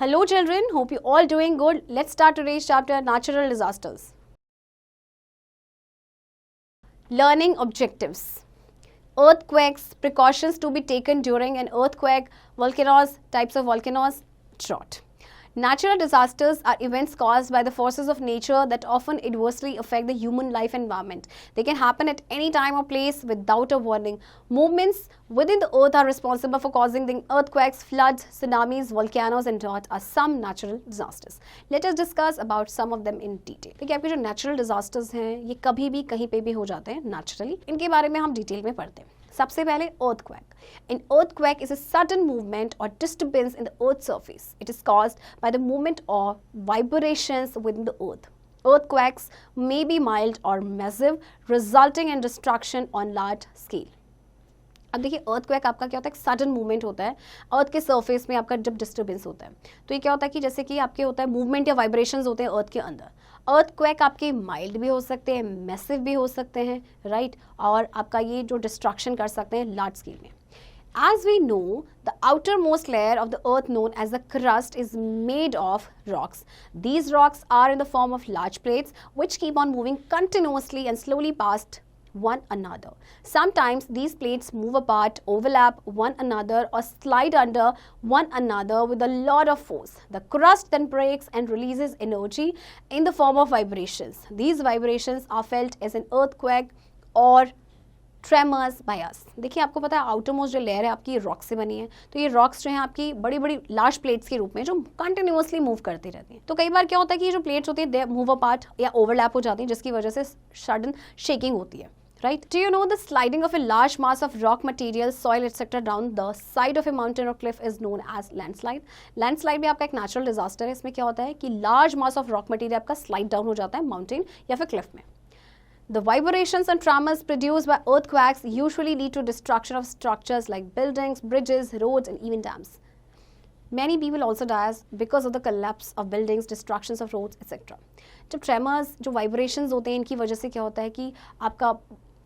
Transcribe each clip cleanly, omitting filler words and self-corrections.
Hello children, hope you all doing good. Let's start today's chapter, natural disasters. Learning objectives. Earthquakes, precautions to be taken during an earthquake, volcanoes, types of volcanoes, drought. Natural disasters are events caused by the forces of nature that often adversely affect the human life environment. They can happen at any time or place without a warning. Movements within the earth are responsible for causing the earthquakes, floods, tsunamis, volcanoes and drought are some natural disasters. Let us discuss about some of them in detail. देखिए आपके जो natural disasters हैं ये कभी भी कहीं पे भी हो जाते हैं naturally. इनके बारे में हम डिटेल में पढ़ते हैं. सबसे पहले earthquake. An earthquake is a sudden movement or disturbance in the earth's surface. It is caused by the movement or vibrations within the earth. Earthquakes may be mild or massive, resulting in destruction on large scale. अब देखिए earthquake आपका क्या होता है, एक sudden movement होता है अर्थ के सरफेस में आपका जब डिस्टर्बेंस होता है. तो ये क्या होता है कि जैसे कि आपके होता है मूवमेंट या वाइब्रेशंस होते हैं अर्थ के अंदर. earthquake आपके माइल्ड भी हो सकते हैं, मैसिव भी हो सकते हैं, राइट और आपका ये जो डिस्ट्रक्शन कर सकते हैं लार्ज स्केल में. As we know, the outermost layer of the earth known as the crust is made of rocks. These rocks are in the form of large plates which keep on moving continuously and slowly past one another. Sometimes these plates move apart, overlap one another or slide under one another with a lot of force. The crust then breaks and releases energy in the form of vibrations. These vibrations are felt as an earthquake or tremors by us. देखिए आपको पता है outer most जो layer है आपकी rock से बनी है, तो ये रॉक्स जो हैं आपकी बड़ी बड़ी लार्ज प्लेट्स के रूप में जो कंटिन्यूअसली मूव करती रहती हैं. तो कई बार क्या होता है कि ये जो प्लेट्स होती है दे मूव अपार्ट या ओवरलैप हो जाती हैं जिसकी वजह से सडन शेकिंग होती है. Right? Do you know the sliding of a large mass of rock material, soil, etc. down the side of a mountain or cliff is known as landslide. Landslide भी आपका एक natural disaster है. इसमें क्या होता है कि large mass of rock material आपका slide down हो जाता है mountain या फिर cliff में. The vibrations and tremors produced by earthquakes usually lead to destruction of structures like buildings, bridges, roads and even dams. Many people also die because of the collapse of buildings, destructions of roads, etc. जब tremors, जो vibrations होते हैं इनकी वजह से क्या होता है कि आपका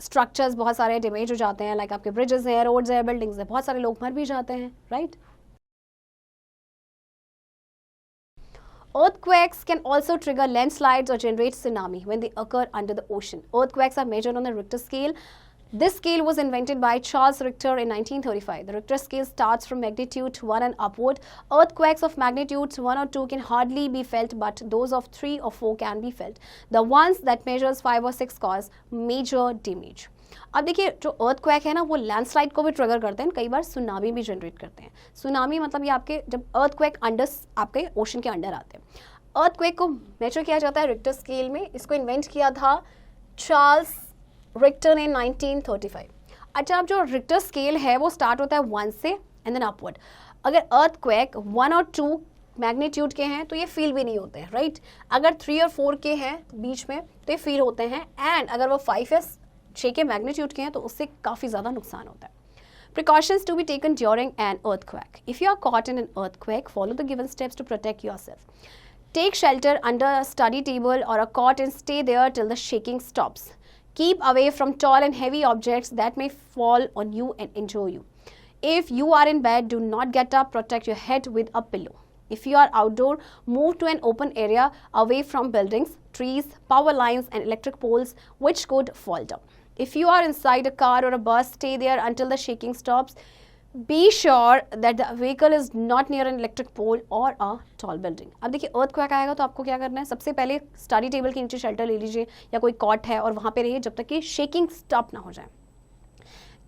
structures बहुत सारे damage हो जाते हैं, like आपके bridges हैं, roads हैं, buildings हैं, बहुत सारे लोग मर भी जाते हैं, right? Earthquakes can also trigger landslides or generate tsunami when they occur under the ocean. Earthquakes are measured on the Richter scale. This scale was invented by Charles Richter in 1935. The Richter scale starts from magnitude 1 and upward. Earthquakes of magnitudes 1 or 2 can hardly be felt, but those of 3 or 4 can be felt. The ones that measures 5 or 6 cause major damage. अब देखिए जो earthquake है ना वो landslide को भी trigger करते हैं, कई बार सुनामी भी जनरेट करते हैं. सुनामी मतलब ये आपके जब earthquake अंडर आपके ओशन के अंडर आते हैं. earthquake को मेजर किया जाता है रिक्टर स्केल में. इसको इन्वेंट किया था चार्ल्स रिक्टर ने 1935. अच्छा अब जो रिक्टर स्केल है वो स्टार्ट होता है 1 से एंड देन अपवर्ड. अगर earthquake 1 और 2 मैग्नीट्यूड के हैं तो ये फील भी नहीं होते हैं, राइट. अगर 3 और 4 के हैं बीच में तो ये फील होते हैं, एंड अगर वो 5 या 6 के मैग्नीट्यूड के हैं तो उससे काफ़ी ज़्यादा नुकसान होता है. Precautions to be taken during an earthquake. If you are caught in an earthquake, follow the given steps to protect yourself. Take shelter under a study table or a cot and stay there till the shaking stops. Keep away from tall and heavy objects that may fall on you and injure you. If you are in bed, do not get up. Protect your head with a pillow. If you are outdoor, move to an open area away from buildings, trees, power lines and electric poles which could fall down. If you are inside a car or a bus, stay there until the shaking stops. Be sure that the vehicle is not near an electric pole or a tall building. अब देखिए earthquake आएगा तो आपको क्या करना है, सबसे पहले स्टडी टेबल के नीचे शेल्टर ले लीजिए या कोई कॉट है और वहाँ पे रहिए जब तक कि शेकिंग स्टॉप ना हो जाए.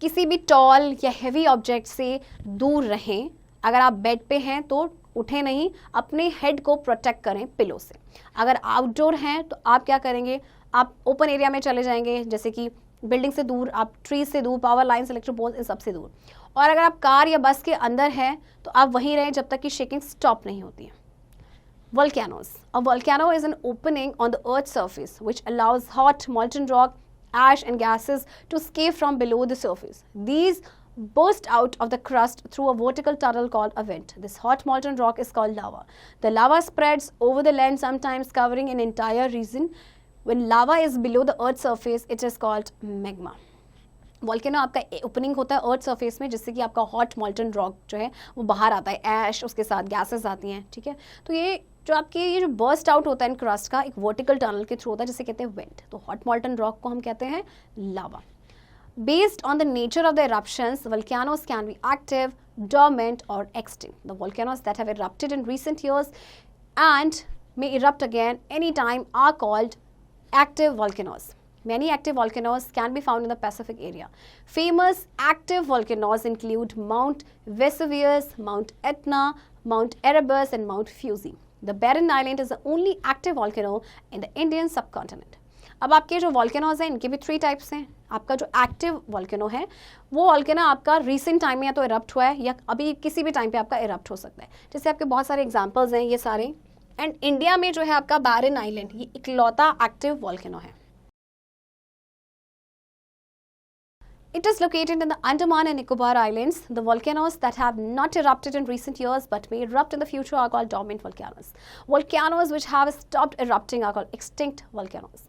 किसी भी टॉल या हैवी ऑब्जेक्ट से दूर रहें. अगर आप बेड पे हैं तो उठे नहीं, अपने हेड को प्रोटेक्ट करें पिलो से. अगर आउटडोर हैं तो आप क्या करेंगे, आप ओपन एरिया में चले जाएंगे जैसे कि बिल्डिंग से दूर, आप ट्रीज से दूर, पावर लाइन्स, इलेक्ट्रिक पोल्स इन सब से दूर. और अगर आप कार या बस के अंदर हैं तो आप वहीं रहें जब तक कि शेकिंग स्टॉप नहीं होती है. Volcanoes. A volcano is an opening on the earth's surface which allows hot molten rock, ash and gases to escape from below the surface. These burst out of the crust through a vertical tunnel called a vent. This hot molten rock is called lava. The lava spreads over the land, sometimes covering an entire region. When lava is below the earth's surface, it is called magma. Volcano आपका opening होता है earth surface में, जिससे कि आपका hot मॉल्टन rock जो है वो बाहर आता है, ऐश उसके साथ गैसेस आती हैं, ठीक है। तो ये जो आपके ये जो बर्स्ट आउट होता है इन क्रस्ट का, एक वर्टिकल टनल के थ्रू होता है, जिसे कहते हैं वेंट। तो हॉट मॉल्टन रॉक को हम कहते हैं लावा। Based on the nature of the eruptions, volcanoes can be active, dormant, or extinct. The volcanoes that have erupted in recent years and may erupt again anytime are called active volcanoes. Many active volcanoes can be found in the Pacific area. Famous active volcanoes include Mount Vesuvius, Mount Etna, Mount Erebus, and Mount Fuji. The Barren Island is the only active volcano in the Indian subcontinent. अब आपके जो volcanoes हैं इनके भी 3 types हैं। आपका जो active volcano है वो वॉल्केनो आपका रिसेंट टाइम में या तो इरप्ट हुआ है या अभी किसी भी टाइम पे आपका इरप्ट हो सकता है। जैसे आपके बहुत सारे एग्जांपल्स हैं ये सारे। एंड इंडिया में जो है आपका बैरन आइलैंड, ये इकलौता एक्टिव वॉल्केनो है। It is located in the Andaman and Nicobar Islands. The volcanoes that have not erupted in recent years but may erupt in the future are called dormant volcanoes. Volcanoes which have stopped erupting are called extinct volcanoes.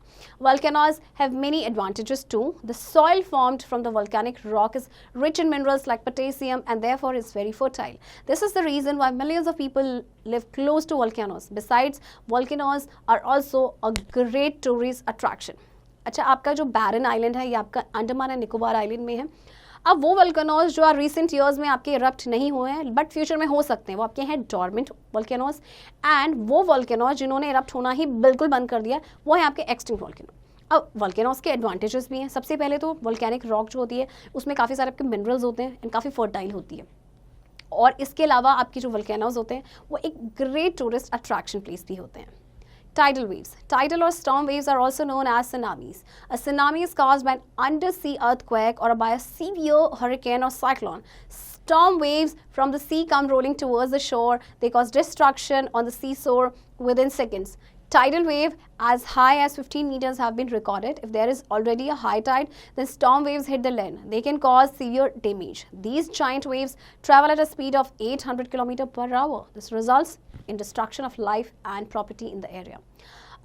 Volcanoes have many advantages too. The soil formed from the volcanic rock is rich in minerals like potassium and therefore is very fertile. This is the reason why millions of people live close to volcanoes. Besides, volcanoes are also a great tourist attraction. अच्छा, आपका जो बैरन island है ये आपका Andaman and Nicobar island में है। अब वो वोल्केनोज जो रिसेंट ईयर्स में आपके इरप्ट नहीं हुए हैं बट फ्यूचर में हो सकते हैं, वो आपके हैं डॉर्मेंट वोल्केनोज। एंड वो वोल्केनोज जिन्होंने इरप्ट होना ही बिल्कुल बंद कर दिया वो है आपके एक्सटिंक्ट वोल्केनो। अब वोल्केनोज के एडवांटेजेस भी हैं। सबसे पहले तो वोल्केनिक रॉक जो होती है उसमें काफ़ी सारे आपके मिनरल्स होते हैं एंड काफ़ी फर्टाइल होती है। और इसके अलावा आपकी जो वोल्केनोज होते हैं वो एक ग्रेट टूरिस्ट अट्रैक्शन प्लेस भी होते हैं। Tidal waves. Tidal or storm waves are also known as tsunamis. A tsunami is caused by an undersea earthquake or by a severe hurricane or cyclone. Storm waves from the sea come rolling towards the shore. They cause destruction on the seashore within seconds. Tidal wave as high as 15 meters have been recorded. If there is already a high tide, then storm waves hit the land. They can cause severe damage. These giant waves travel at a speed of 800 km per hour. This results in destruction of life and property in the area.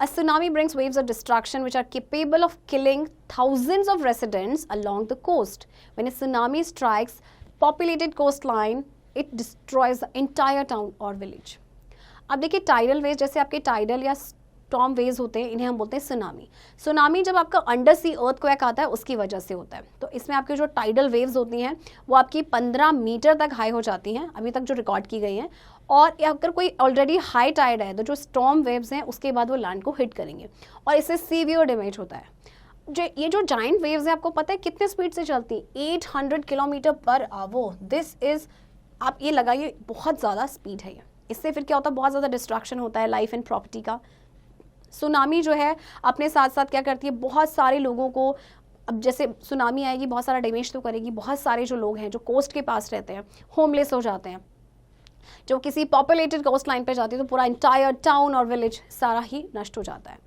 A tsunami brings waves of destruction which are capable of killing thousands of residents along the coast. When a tsunami strikes populated coastline, it destroys the entire town or village. अब देखिए tidal waves, जैसे आपके tidal या storm waves होते हैं इन्हें हम बोलते हैं सुनामी। सुनामी जब आपका अंडर सी अर्थक्वेक आता है उसकी वजह से होता है। तो इसमें आपके जो टाइडल वेव्स होती हैं वो आपकी 15 मीटर तक हाई हो जाती हैं अभी तक जो रिकॉर्ड की गई हैं। और अगर कोई ऑलरेडी हाई टाइड है तो जो स्टॉर्म वेव्स हैं उसके बाद वो लैंड को हिट करेंगे और इससे सीवियर डैमेज होता है। ये जो जाइंट वेव्स हैं आपको पता है कितने स्पीड से चलती हैं? 800 kilometre per hour. This is, आप ये लगाइए, बहुत ज़्यादा स्पीड है ये। इससे फिर क्या होता है, बहुत ज़्यादा डिस्ट्रक्शन होता है लाइफ एंड प्रॉपर्टी का। सुनामी जो है अपने साथ साथ क्या करती है, बहुत सारे लोगों को, अब जैसे सुनामी आएगी बहुत सारा डैमेज तो करेगी। बहुत सारे जो लोग हैं जो कोस्ट के पास रहते हैं होमलेस हो जाते हैं। जो किसी पॉपुलेटेड कोस्ट लाइन पे जाती है तो पूरा इंटायर टाउन और विलेज सारा ही नष्ट हो जाता है।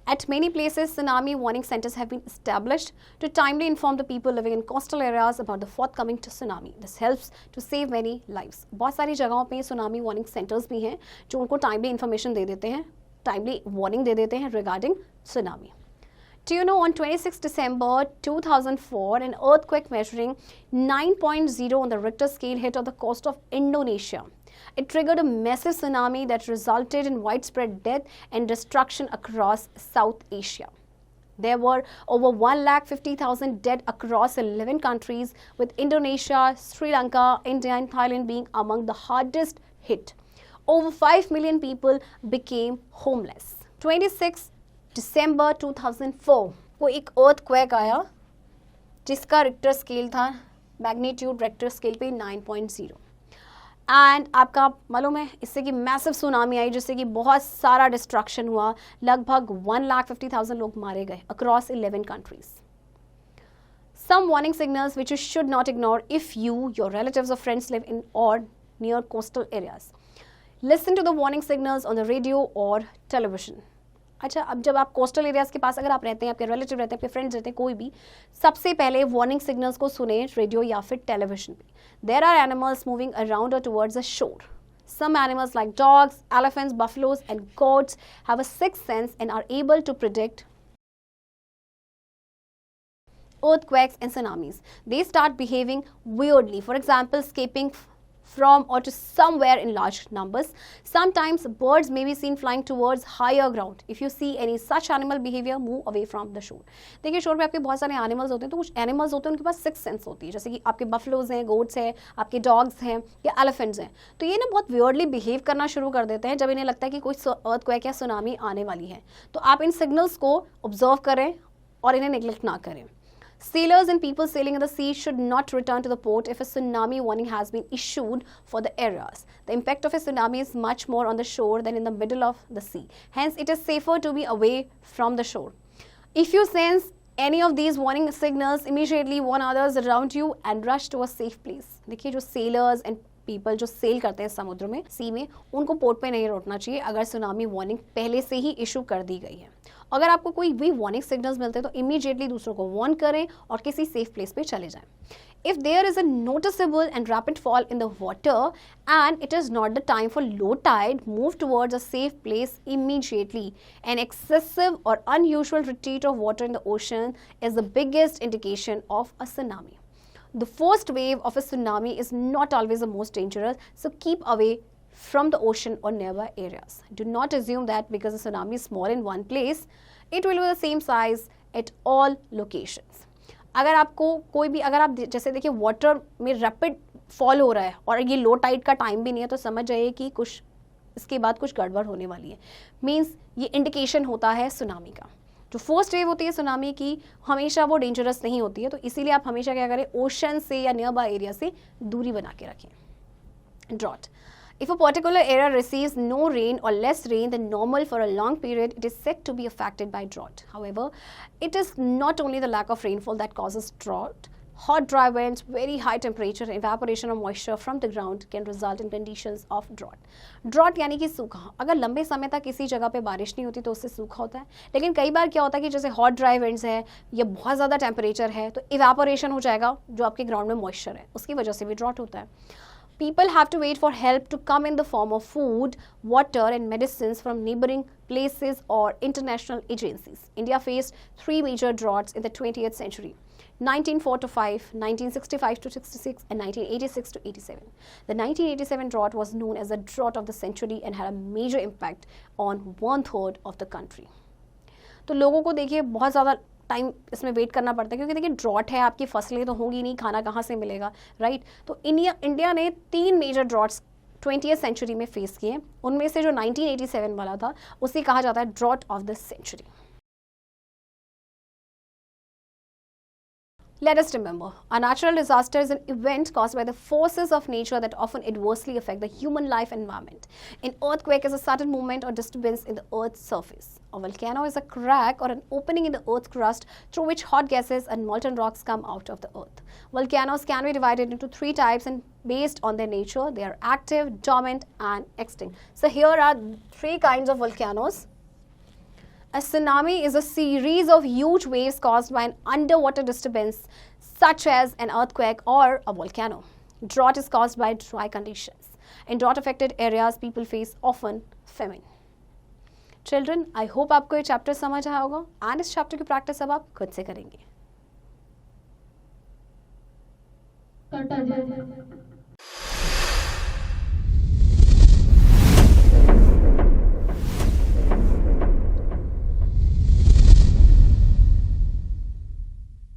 At many places, tsunami warning centers have been established to timely inform the people living in coastal areas about the forthcoming tsunami. This helps to save many lives. बहुत सारी जगहों पे tsunami warning centers भी हैं जो उनको timely information दे देते हैं, timely warning दे देते हैं regarding tsunami. Do you know on 26 December 2004, an earthquake measuring 9.0 on the Richter scale hit on the coast of Indonesia. It triggered a massive tsunami that resulted in widespread death and destruction across South Asia. There were over 150,000 dead across 11 countries, with Indonesia, Sri Lanka, India and Thailand being among the hardest hit. Over 5 million people became homeless. 26 December 2004 को एक earthquake आया जिसका Richter scale था, magnitude Richter scale पे 9.0। And आपका मालूम है इससे कि मैसिव सुनामी आई जिससे कि बहुत सारा डिस्ट्रक्शन हुआ। लगभग 1,50,000 लोग मारे गए across 11 countries. Some warning signals which you should not ignore if you, your relatives or friends live in or near coastal areas. Listen to the warning signals on the radio or television. अच्छा, अब जब आप coastal areas के पास अगर आप रहते हैं, आपके रिलेटिव रहते हैं, आपके फ्रेंड्स रहते हैं, कोई भी, सबसे पहले वार्निंग सिग्नल्स को सुने रेडियो या फिर टेलीविजन पे। There are animals moving around और towards the shore. Some animals like dogs, elephants, buffaloes and goats have a sixth sense and are able to predict earthquakes and tsunamis. They start behaving weirdly. For example, escaping from or to somewhere in large numbers. Sometimes birds may be seen flying towards higher ground. If you see any such animal behavior, move away from the shore. देखिए शोर पे आपके बहुत सारे animals होते हैं, तो कुछ एनिमल्स होते हैं उनके पास सिक्स सेंस होती है, जैसे कि आपके बफलोज हैं, गोट्स हैं, आपके डॉग्स हैं या एलिफेंट्स हैं. तो ये ना बहुत वियर्डली बिहेव करना शुरू कर देते हैं जब इन्हें लगता है कि कोई अर्थक्वेक या सुनामी आने वाली है. तो आप इन सिग्नल्स को ऑब्जर्व करें और इन्हें नेग्लेक्ट ना करें. Sailors and people sailing in the sea should not return to the port if a tsunami warning has been issued for the areas. The impact of a tsunami is much more on the shore than in the middle of the sea. Hence, it is safer to be away from the shore. If you sense any of these warning signals, immediately warn others around you and rush to a safe place. देखिए जो sailors and people जो cell करते हैं समुद्र में, सी में, उनको port पे नहीं रोकना चाहिए अगर सुनामी वार्निंग पहले से ही इशू कर दी गई है. अगर आपको कोई भी वार्निंग सिग्नल्स मिलते हैं तो इमीडिएटली दूसरों को वार्न करें और किसी सेफ प्लेस पे चले जाएं. If there is a noticeable and rapid fall in the water and it is not the time for low tide, move towards a safe place immediately. An excessive or unusual retreat of water in the ocean is the biggest indication of a tsunami. The first wave of a tsunami is not always the most dangerous, so keep away from the ocean or nearby areas. Do not assume that because a tsunami is small in one place, it will be the same size at all locations. अगर आपको कोई भी, अगर आप जैसे देखिए water में rapid fall हो रहा है और ये लो टाइड का टाइम भी नहीं है, तो समझ जाइए कि कुछ इसके बाद कुछ गड़बड़ होने वाली है. मीन्स ये इंडिकेशन होता है सुनामी का. जो फर्स्ट वेव होती है सुनामी की, हमेशा वो डेंजरस नहीं होती है, तो इसीलिए आप हमेशा क्या करें, ओशन से या नियर बाय एरिया से दूरी बना के रखें. Drought. If a particular area receives no rain or less rain than normal for a long period, it is said to be affected by drought. However, it is not only the lack of rainfall that causes drought. Hot, dry winds, very high temperature, evaporation of moisture from the ground can result in conditions of drought. Drought यानी कि सूखा. अगर लंबे समय तक किसी जगह पे बारिश नहीं होती तो उससे सूखा होता है. लेकिन कई बार क्या होता है कि जैसे हॉट ड्राई विंड्स है या बहुत ज़्यादा टेम्परेचर है तो इवेपोरेशन हो जाएगा जो आपके ग्राउंड में मॉइस्चर है, उसकी वजह से भी ड्रॉट होता है. People have to wait for help to come in the form of food, water and medicines from neighboring places or international agencies. India faced three major droughts in the 20th century. 1904-5, 1965-66 and 1986-87. The 1987 drought was known as the drought of the century and had a major impact on 1/3 of the country. तो लोगों को देखिए बहुत ज़्यादा time इसमें wait करना पड़ता है क्योंकि देखिए ड्रॉट है, आपकी फसलें तो होंगी नहीं, खाना कहाँ से मिलेगा, राइट. तो इंडिया ने 3 मेजर ड्रॉट्स 20th सेंचुरी में फेस किए. उनमें से जो 1987 वाला था उसे कहा जाता है drought of the century. Let us remember, a natural disaster is an event caused by the forces of nature that often adversely affect the human life and environment. An earthquake is a sudden movement or disturbance in the earth's surface. A volcano is a crack or an opening in the earth's crust through which hot gases and molten rocks come out of the earth. Volcanoes can be divided into 3 types and based on their nature, they are active, dormant and extinct. So here are 3 kinds of volcanoes. A tsunami is a series of huge waves caused by an underwater disturbance such as an earthquake or a volcano. Drought is caused by dry conditions. In drought-affected areas, people face often famine. Children, I hope आपको ये chapter समझ आया होगा and इस chapter की practice अब आप खुद से करेंगे.